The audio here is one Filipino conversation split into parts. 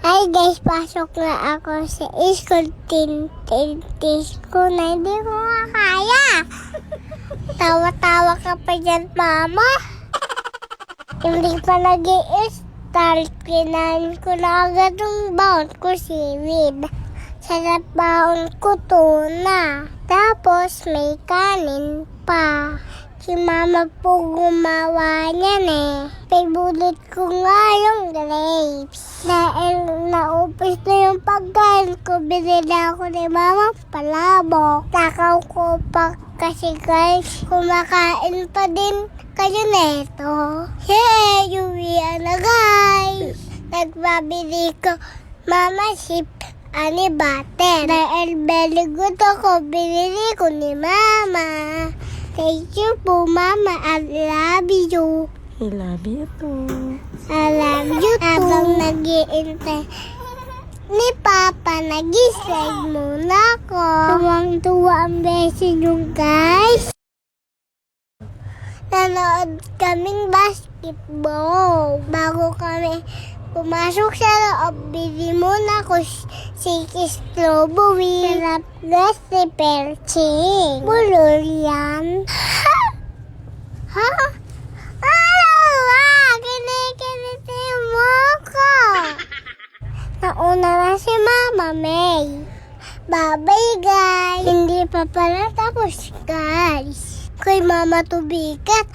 Hi guys, pasok na ako sa school. Tintis ko na hindi ko kaya. Tawa-tawa ka pa dyan, mama. Hindi pa nag-i-start. Kinain ko na agad yung baon ko, seaweed. Sarap baon ko, tuna. Tapos may kanin pa. Si mama po gumawa niyan eh. Favorite ko nga yung grapes. Dahil naupos na yung pagkain ko, binili ako ni mama palabok. Takaw ko pa kasi guys, kumakain pa din kayo neto. Hey, uwian na guys. Nagbabili ko mama sip ani butter. Dahil very good ako, binili ko ni mama. Thank you po, Mama. I love you. I love you too. I love you too. Habang nag-iintay ni Papa, nag-slide muna ako. Tuwang-tuwa ang beses yung guys. Nanood kaming basketball. Bago kami pumasok sa loob, bili muna ako si strawberry. Sarap guys si Perching. Bulol yan. Ha? Kinikilit yung mukha. Nauna na si Mama May. Bye-bye guys. Hindi pa pala tapos guys. Kay Mama Tubikat.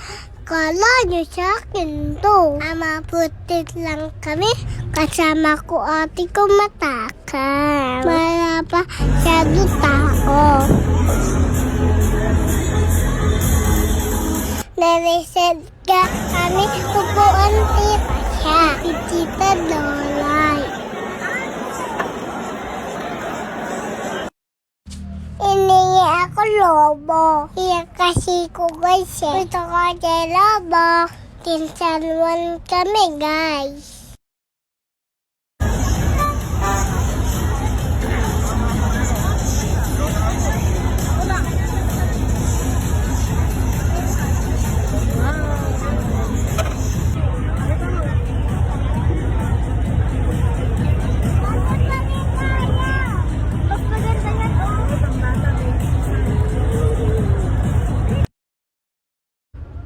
Kala nyo sa akin to. Maputit lang kami. Kasama ko ate ko matakam. Wala pa siya tao. Nariset ka kami. Upuan tita siya. Si Tita Lolay. Iningi ako lobo. Iya kasi ko guys eh. Ito ko kay lobo. Kinsanuan kami guys.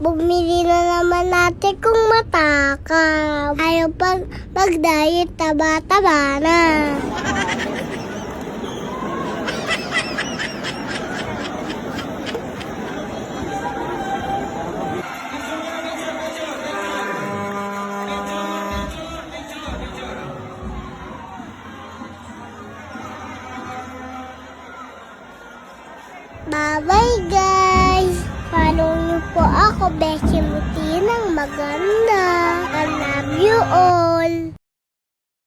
Bumili na naman natin kung matakam. Ayaw pag-diet, taba-taba na. Bye-bye guys! Follow niyo po ako, Beshi Mutinang maganda. I love you all.